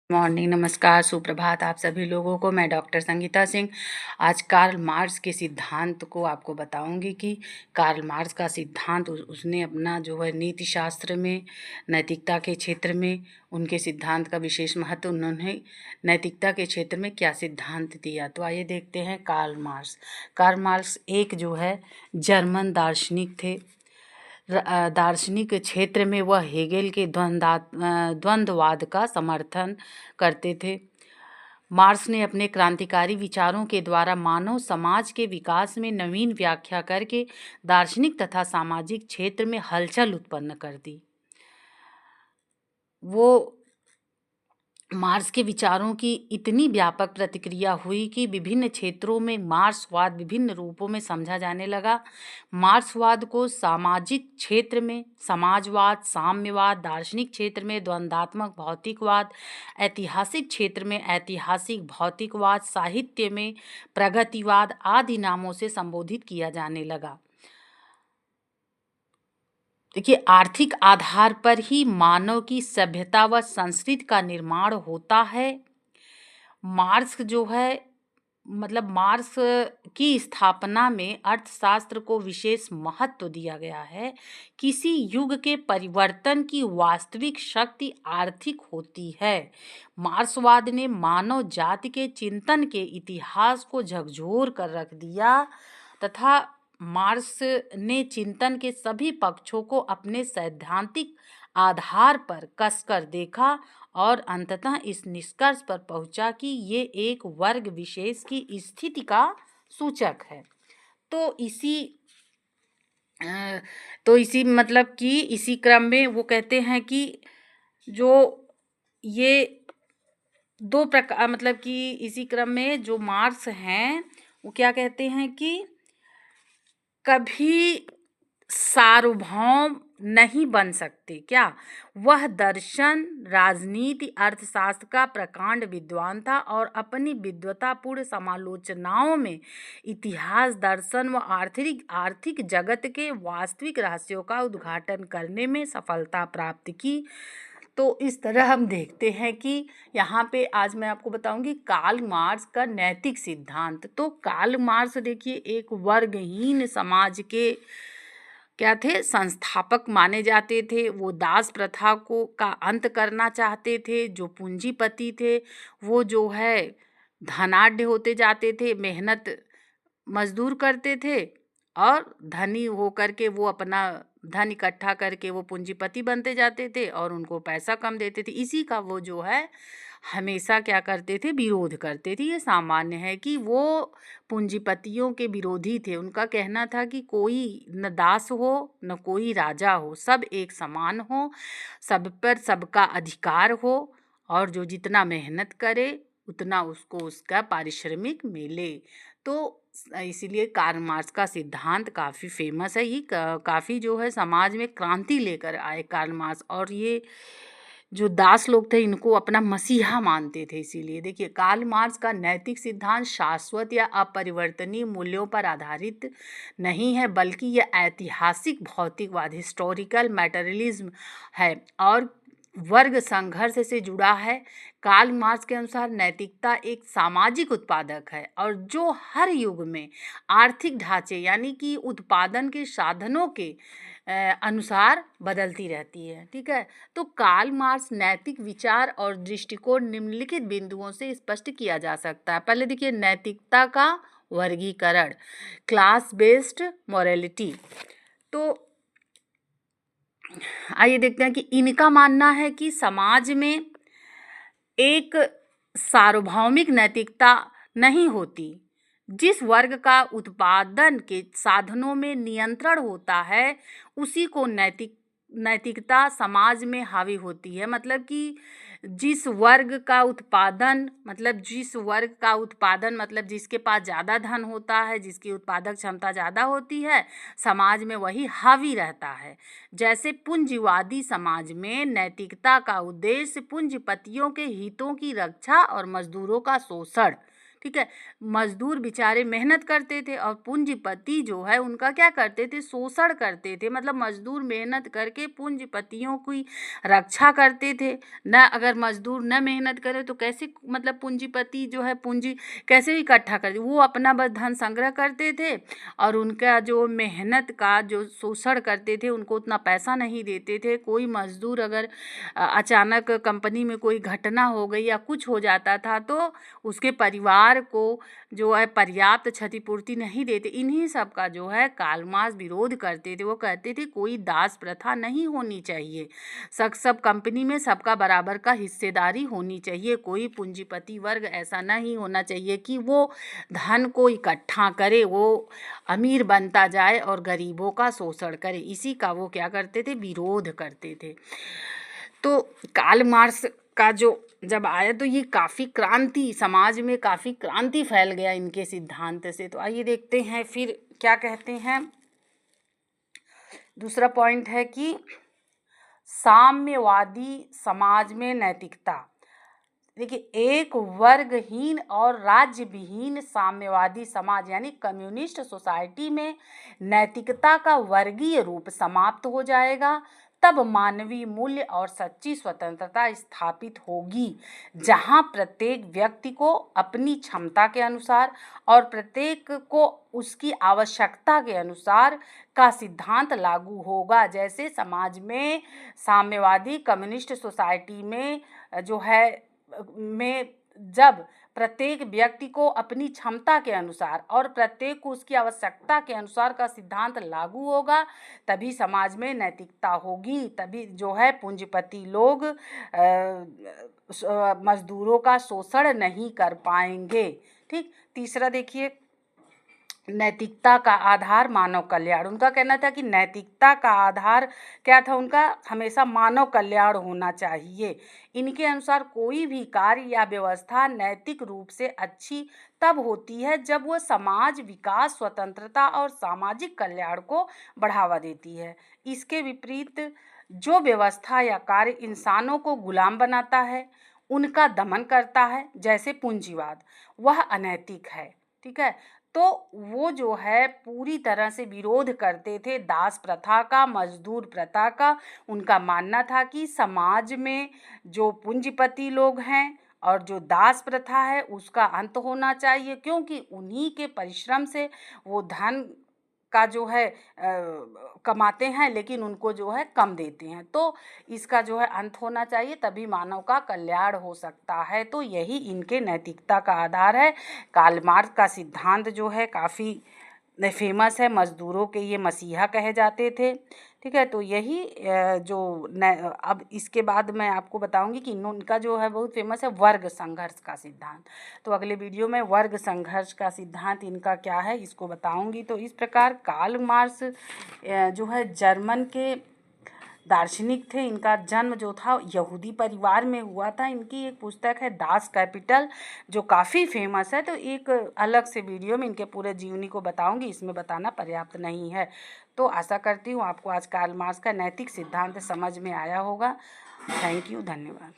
Morning, नमस्कार, सुप्रभात आप सभी लोगों को। मैं डॉक्टर संगीता सिंह आज कार्ल मार्क्स के सिद्धांत को आपको बताऊंगी कि कार्ल मार्क्स का सिद्धांत उसने अपना जो है नीति शास्त्र में, नैतिकता के क्षेत्र में उनके सिद्धांत का विशेष महत्व, उन्होंने नैतिकता के क्षेत्र में क्या सिद्धांत दिया। तो आइए देखते हैं कार्ल मार्क्स। कार्ल मार्क्स एक जो है जर्मन दार्शनिक थे। दार्शनिक क्षेत्र में वह हेगेल के द्वंद्ववाद का समर्थन करते थे। मार्क्स ने अपने क्रांतिकारी विचारों के द्वारा मानव समाज के विकास में नवीन व्याख्या करके दार्शनिक तथा सामाजिक क्षेत्र में हलचल उत्पन्न कर दी। वो मार्क्स के विचारों की इतनी व्यापक प्रतिक्रिया हुई कि विभिन्न क्षेत्रों में मार्क्सवाद विभिन्न रूपों में समझा जाने लगा। मार्क्सवाद को सामाजिक क्षेत्र में समाजवाद, साम्यवाद, दार्शनिक क्षेत्र में द्वंद्वात्मक भौतिकवाद, ऐतिहासिक क्षेत्र में ऐतिहासिक भौतिकवाद, साहित्य में प्रगतिवाद आदि नामों से संबोधित किया जाने लगा। देखिए, आर्थिक आधार पर ही मानव की सभ्यता व संस्कृति का निर्माण होता है। मार्क्स जो है मार्क्स की स्थापना में अर्थशास्त्र को विशेष महत्व दिया गया है। किसी युग के परिवर्तन की वास्तविक शक्ति आर्थिक होती है। मार्क्सवाद ने मानव जाति के चिंतन के इतिहास को झकझोर कर रख दिया तथा मार्क्स ने चिंतन के सभी पक्षों को अपने सैद्धांतिक आधार पर कसकर देखा और अंततः इस निष्कर्ष पर पहुंचा कि ये एक वर्ग विशेष की स्थिति का सूचक है। तो इसी क्रम में वो कहते हैं कि जो ये दो प्रकार इसी क्रम में जो मार्क्स हैं वो क्या कहते हैं कि कभी सार्वभौम नहीं बन सकते। क्या वह दर्शन, राजनीति, अर्थशास्त्र का प्रकांड विद्वान था और अपनी विद्वतापूर्ण समालोचनाओं में इतिहास, दर्शन व आर्थिक जगत के वास्तविक रहस्यों का उद्घाटन करने में सफलता प्राप्त की। तो इस तरह हम देखते हैं कि यहाँ पे आज मैं आपको बताऊंगी कार्ल मार्क्स का नैतिक सिद्धांत। तो कार्ल मार्क्स देखिए एक वर्गहीन समाज के क्या थे, संस्थापक माने जाते थे। वो दास प्रथा का अंत करना चाहते थे। जो पूंजीपति थे वो जो है धनाढ्य होते जाते थे, मेहनत मजदूर करते थे और धनी होकर के वो अपना धन इकट्ठा करके वो पूंजीपति बनते जाते थे और उनको पैसा कम देते थे। इसी का वो जो है हमेशा क्या करते थे, विरोध करते थे। ये सामान्य है कि वो पूंजीपतियों के विरोधी थे। उनका कहना था कि कोई न दास हो न कोई राजा हो, सब एक समान हो, सब पर सबका अधिकार हो और जो जितना मेहनत करे उतना उसको उसका पारिश्रमिक मिले। तो इसीलिए कार्ल मार्क्स का सिद्धांत काफ़ी फेमस है। ये काफ़ी जो है समाज में क्रांति लेकर आए कार्ल मार्क्स। और ये जो दास लोग थे इनको अपना मसीहा मानते थे। इसीलिए देखिए कार्ल मार्क्स का नैतिक सिद्धांत शाश्वत या अपरिवर्तनीय मूल्यों पर आधारित नहीं है, बल्कि यह ऐतिहासिक भौतिकवाद, हिस्टोरिकल मैटेरियलिज्म है और वर्ग संघर्ष से जुड़ा है। कार्ल मार्क्स के अनुसार नैतिकता एक सामाजिक उत्पादक है और जो हर युग में आर्थिक ढांचे यानी कि उत्पादन के साधनों के अनुसार बदलती रहती है। ठीक है, तो कार्ल मार्क्स नैतिक विचार और दृष्टिकोण निम्नलिखित बिंदुओं से स्पष्ट किया जा सकता है। पहले देखिए नैतिकता का वर्गीकरण, क्लास बेस्ड मोरालिटी। तो आइए देखते हैं कि इनका मानना है कि समाज में एक सार्वभौमिक नैतिकता नहीं होती। जिस वर्ग का उत्पादन के साधनों में नियंत्रण होता है उसी को नैतिकता समाज में हावी होती है। मतलब कि जिस वर्ग का उत्पादन जिसके पास ज़्यादा धन होता है, जिसकी उत्पादक क्षमता ज़्यादा होती है, समाज में वही हावी रहता है। जैसे पूंजीवादी समाज में नैतिकता का उद्देश्य पूंजीपतियों के हितों की रक्षा और मजदूरों का शोषण, ठीक है। मजदूर बेचारे मेहनत करते थे और पूंजीपति जो है उनका क्या करते थे, शोषण करते थे। मतलब मजदूर मेहनत करके पूंजीपतियों की रक्षा करते थे न। अगर मजदूर न मेहनत करे तो कैसे, मतलब पूंजीपति जो है पूंजी कैसे इकट्ठा करते, वो अपना बस धन संग्रह करते थे और उनका जो मेहनत का जो शोषण करते थे, उनको उतना पैसा नहीं देते थे। कोई मजदूर अगर अचानक कंपनी में कोई घटना हो गई या कुछ हो जाता था तो उसके परिवार को जो है पर्याप्त क्षतिपूर्ति नहीं देते। इन्हीं सब का जो है कार्ल मार्क्स विरोध करते थे। वो कहते थे कोई दास प्रथा नहीं होनी चाहिए, सब कंपनी में सबका बराबर का हिस्सेदारी होनी चाहिए। कोई पूंजीपति वर्ग ऐसा नहीं होना चाहिए कि वो धन को इकट्ठा करे, वो अमीर बनता जाए और गरीबों का शोषण करे। इसी का वो क्या करते थे, विरोध करते थे। तो कार्ल मार्क्स का जो जब आया तो ये काफ़ी क्रांति, समाज में काफ़ी क्रांति फैल गया इनके सिद्धांत से। तो आइए देखते हैं फिर क्या कहते हैं। दूसरा पॉइंट है कि साम्यवादी समाज में नैतिकता। देखिए, एक वर्गहीन और राज्य विहीन साम्यवादी समाज यानी कम्युनिस्ट सोसाइटी में नैतिकता का वर्गीय रूप समाप्त हो जाएगा। तब मानवीय मूल्य और सच्ची स्वतंत्रता स्थापित होगी, जहां प्रत्येक व्यक्ति को अपनी क्षमता के अनुसार और प्रत्येक को उसकी आवश्यकता के अनुसार का सिद्धांत लागू होगा। जैसे समाज में साम्यवादी कम्युनिस्ट सोसाइटी में जो है में जब प्रत्येक व्यक्ति को अपनी क्षमता के अनुसार और प्रत्येक को उसकी आवश्यकता के अनुसार का सिद्धांत लागू होगा, तभी समाज में नैतिकता होगी। तभी जो है पूंजीपति लोग मजदूरों का शोषण नहीं कर पाएंगे। ठीक। तीसरा देखिए, नैतिकता का आधार मानव कल्याण। उनका कहना था कि नैतिकता का आधार क्या था उनका, हमेशा मानव कल्याण होना चाहिए। इनके अनुसार कोई भी कार्य या व्यवस्था नैतिक रूप से अच्छी तब होती है जब वो समाज विकास, स्वतंत्रता और सामाजिक कल्याण को बढ़ावा देती है। इसके विपरीत जो व्यवस्था या कार्य इंसानों को गुलाम बनाता है, उनका दमन करता है, जैसे पूंजीवाद, वह अनैतिक है। ठीक है। तो वो जो है पूरी तरह से विरोध करते थे दास प्रथा का, मजदूर प्रथा का। उनका मानना था कि समाज में जो पूंजीपति लोग हैं और जो दास प्रथा है उसका अंत होना चाहिए, क्योंकि उन्हीं के परिश्रम से वो धन का जो है कमाते हैं, लेकिन उनको जो है कम देते हैं। तो इसका जो है अंत होना चाहिए, तभी मानव का कल्याण हो सकता है। तो यही इनके नैतिकता का आधार है। कार्ल मार्क्स का सिद्धांत जो है काफ़ी फेमस है, मजदूरों के ये मसीहा कहे जाते थे। ठीक है। तो यही अब इसके बाद मैं आपको बताऊंगी कि इनका जो है बहुत फेमस है वर्ग संघर्ष का सिद्धांत। तो अगले वीडियो में वर्ग संघर्ष का सिद्धांत इनका क्या है इसको बताऊंगी। तो इस प्रकार कार्ल मार्क्स जो है जर्मन के दार्शनिक थे। इनका जन्म जो था यहूदी परिवार में हुआ था। इनकी एक पुस्तक है दास कैपिटल जो काफ़ी फेमस है। तो एक अलग से वीडियो में इनके पूरे जीवनी को बताऊंगी, इसमें बताना पर्याप्त नहीं है। तो आशा करती हूँ आपको आज कार्ल मार्क्स का नैतिक सिद्धांत समझ में आया होगा। थैंक यू, धन्यवाद।